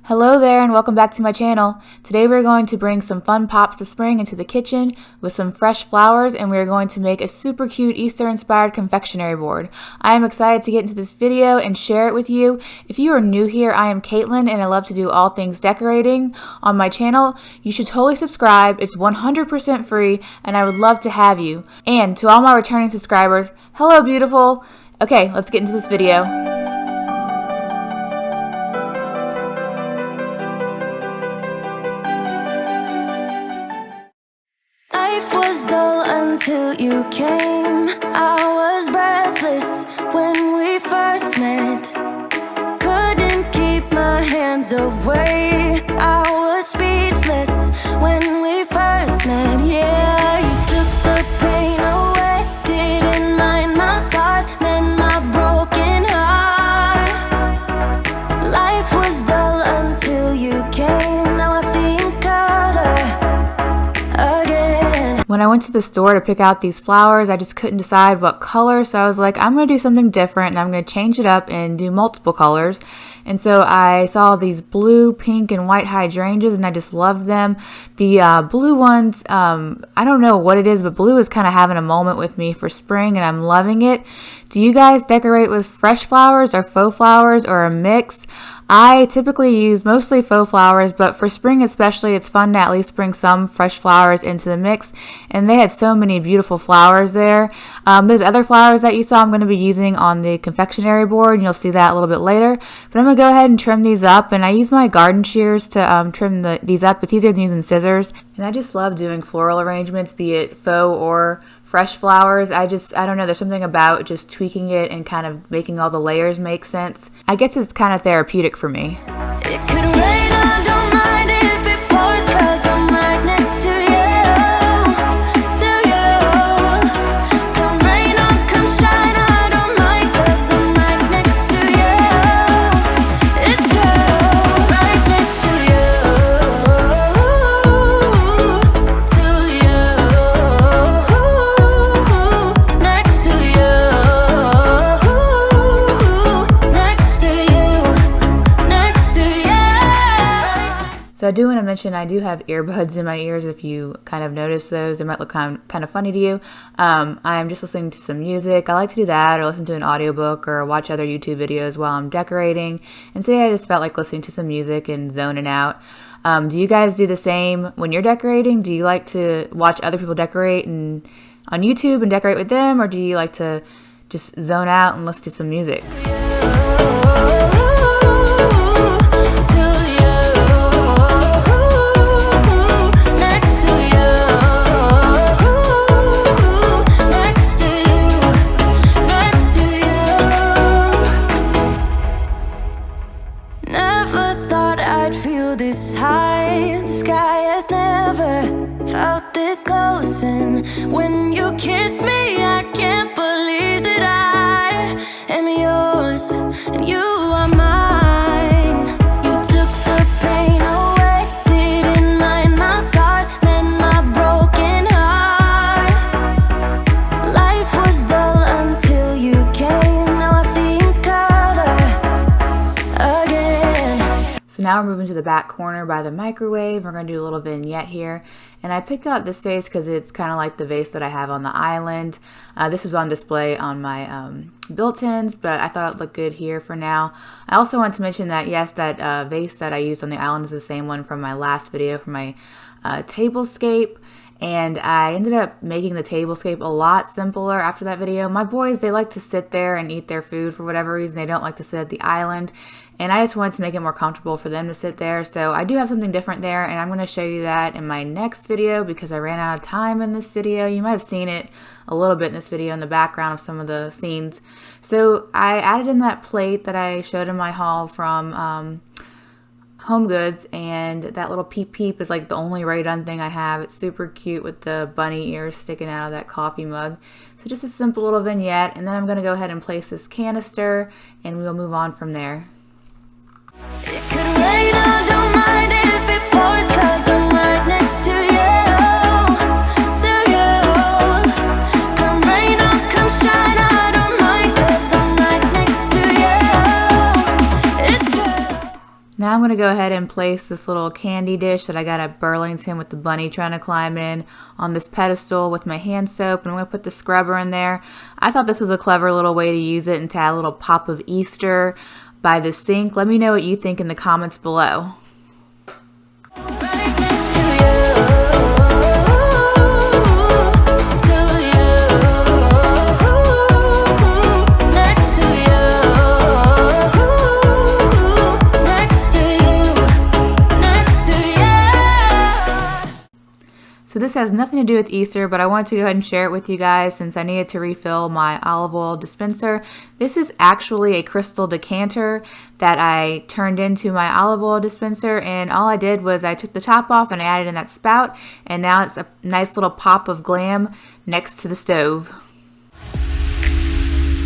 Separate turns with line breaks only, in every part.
Hello there and welcome back to my channel. Today we're going to bring some fun pops of spring into the kitchen with some fresh flowers, and we're going to make a super cute Easter inspired confectionery board. I am excited to get into this video and share it with you. If you are new here, I am Caitlin and I love to do all things decorating on my channel. You should totally subscribe. It's 100% free and I would love to have you. And to all my returning subscribers, hello beautiful. Okay, let's get into this video.
Life was dull until you came. I was breathless when we first met. Couldn't keep my hands away. I was speechless when we first met. Yeah, you took the pain away. Didn't mind my scars, mend my broken heart. Life was dull until you came. Now I see in color again.
When I went to the store to pick out these flowers, I just couldn't decide what color, so I was like, I'm going to do something different and I'm going to change it up and do multiple colors. And so I saw these blue, pink, and white hydrangeas and I just loved them. The blue ones, I don't know what it is, but blue is kind of having a moment with me for spring and I'm loving it. Do you guys decorate with fresh flowers or faux flowers or a mix? I typically use mostly faux flowers, but for spring especially, it's fun to at least bring some fresh flowers into the mix. And they had so many beautiful flowers there. Those other flowers that you saw I'm going to be using on the confectionery board, and you'll see that a little bit later. But I'm going to go ahead and trim these up, and I use my garden shears to trim these up. It's easier than using scissors. And I just love doing floral arrangements, be it faux or fresh flowers. I don't know, there's something about just tweaking it and kind of making all the layers make sense. I guess it's kind of therapeutic for me.
It could rain, I don't mind if it pours, 'cause I'm right next to you, to you. Come rain or come shine, I don't mind, 'cause I'm right next to you. It's true, right next to you, next to you, next to you.
So I do want to mention I do have earbuds in my ears. If you kind of notice those, they might look kind of funny to you. I'm just listening to some music. I like to do that, or listen to an audiobook, or watch other YouTube videos while I'm decorating. And today I just felt like listening to some music and zoning out. Do you guys do the same when you're decorating? Do you like to watch other people decorate on YouTube and decorate with them, or do you like to just zone out and listen to some music?
Never thought I'd feel this high. The sky has never felt this close, and when you kiss me, I can't believe that I am yours and you are mine. You took the pain away, didn't mind my scars, mend my broken heart. Life was dull until you came. Now I see in color again.
So now we're moving to the back corner by the microwave. We're going to do a little vignette here. And I picked out this vase because it's kind of like the vase that I have on the island. This was on display on my built-ins, but I thought it looked good here for now. I also want to mention that, yes, that vase that I used on the island is the same one from my last video, from my tablescape. And I ended up making the tablescape a lot simpler after that video. My boys, they like to sit there and eat their food for whatever reason. They don't like to sit at the island. And I just wanted to make it more comfortable for them to sit there. So I do have something different there, and I'm going to show you that in my next video because I ran out of time in this video. You might have seen it a little bit in this video in the background of some of the scenes. So I added in that plate that I showed in my haul from Home Goods, and that little peep peep is like the only Ray Dunn thing I have. It's super cute with the bunny ears sticking out of that coffee mug. So just a simple little vignette, and then I'm going to go ahead and place this canister and we'll move on from there.
It could rain, I don't mind if it pours, 'cause I'm right next to you, come rain or come shine, I don't mind, 'cause I'm right next to you. It's true.
Now I'm going to go ahead and place this little candy dish that I got at Burlington with the bunny trying to climb in on this pedestal with my hand soap, and I'm going to put the scrubber in there. I thought this was a clever little way to use it and to add a little pop of Easter by the sink. Let me know what you think in the comments below. So this has nothing to do with Easter, but I wanted to go ahead and share it with you guys since I needed to refill my olive oil dispenser. This is actually a crystal decanter that I turned into my olive oil dispenser, and all I did was I took the top off and I added in that spout, and now it's a nice little pop of glam next to the stove.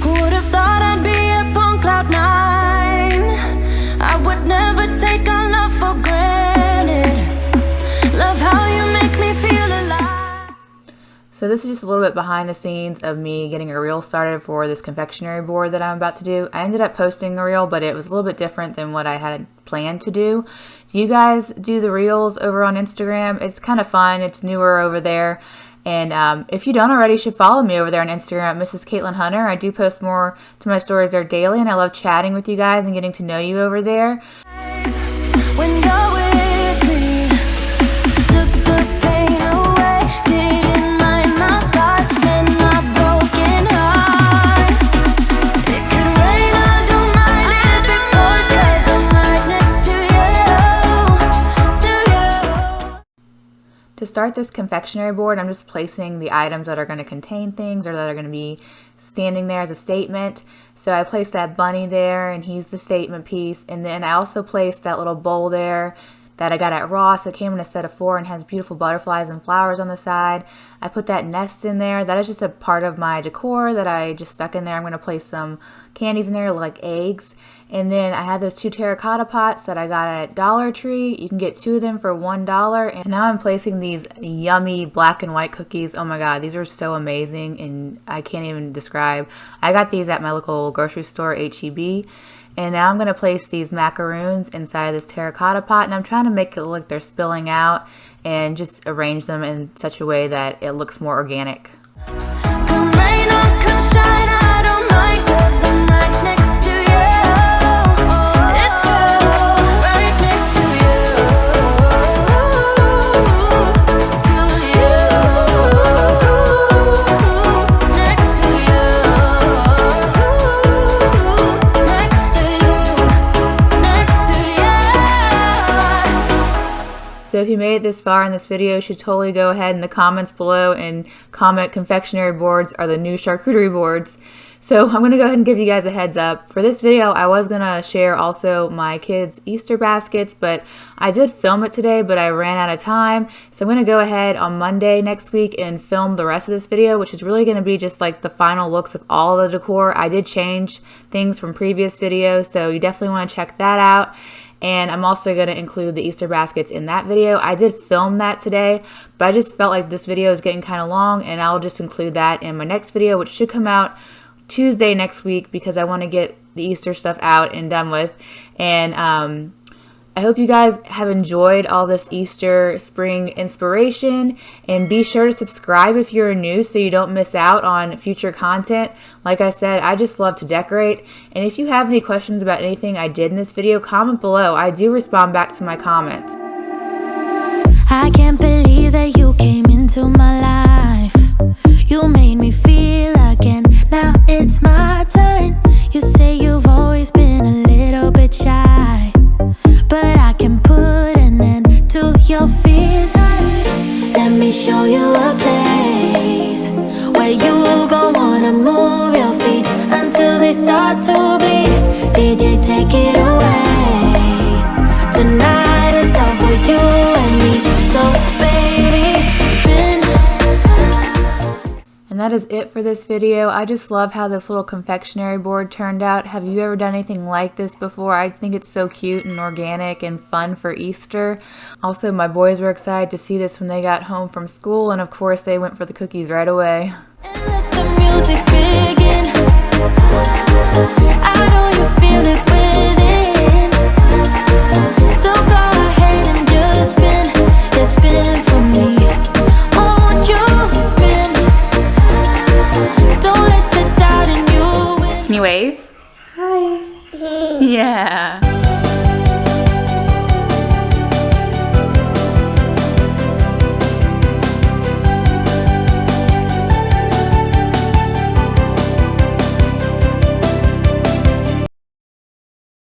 Who would have thought I'd be up on cloud nine? I would never take our love for granted. Love how you make me feel alive.
So this is just a little bit behind the scenes of me getting a reel started for this confectionery board that I'm about to do. I ended up posting the reel, but it was a little bit different than what I had planned to do. Do you guys do the reels over on Instagram? It's kind of fun. It's newer over there. And if you don't already, you should follow me over there on Instagram at Mrs. Caitlin Hunter. I do post more to my stories there daily, and I love chatting with you guys and getting to know you over there.
When you're with me, took the pain away, didn't mind my scars and my broken heart. It could rain, I don't mind if it pours, 'cause I'm right next to you.
To start this confectionery board, I'm just placing the items that are going to contain things or that are going to be standing there as a statement. So I placed that bunny there, and he's the statement piece. And then I also placed that little bowl there that I got at Ross. It came in a set of 4 and has beautiful butterflies and flowers on the side. I put that nest in there. That is just a part of my decor that I just stuck in there. I'm going to place some candies in there like eggs. And then I have those 2 terracotta pots that I got at Dollar Tree. You can get 2 of them for $1. And now I'm placing these yummy black and white cookies. Oh my god, these are so amazing and I can't even describe. I got these at my local grocery store, H-E-B. And now I'm going to place these macaroons inside of this terracotta pot, and I'm trying to make it look like they're spilling out and just arrange them in such a way that it looks more organic.
Come rain or come shine, I don't mind, 'cause I'm right next to you. It's true, right next to you. Next to you. Next to you. Next to you.
So if you made it this far in this video, you should totally go ahead in the comments below and comment confectionery boards are the new charcuterie boards. So I'm going to go ahead and give you guys a heads up. For this video, I was going to share also my kids' Easter baskets, but I did film it today, but I ran out of time. So I'm going to go ahead on Monday next week and film the rest of this video, which is really going to be just like the final looks of all the decor. I did change things from previous videos, so you definitely want to check that out. And I'm also going to include the Easter baskets in that video. I did film that today, but I just felt like this video is getting kind of long, and I'll just include that in my next video, which should come out Tuesday next week because I want to get the Easter stuff out and done with. And I hope you guys have enjoyed all this Easter spring inspiration, and be sure to subscribe if you're new so you don't miss out on future content. Like I said, I just love to decorate, and if you have any questions about anything I did in this video, comment below. I do respond back to my comments.
I can't believe that you came into my life. You made me feel again. Now it's my turn. You say you've always been a little bit shy, but I can put an end to your fears. Let me show you a place where you gon' wanna move your feet until they start to bleed. DJ, take it away. Tonight is all for you and me. So baby, spin.
And that is it for this video. I just love how this little confectionery board turned out. Have you ever done anything like this before? I think it's so cute and organic and fun for Easter. Also, my boys were excited to see this when they got home from school, and of course they went for the cookies right away.
And let the music begin. I know you feel it within.
wave?
Hi.
Yeah.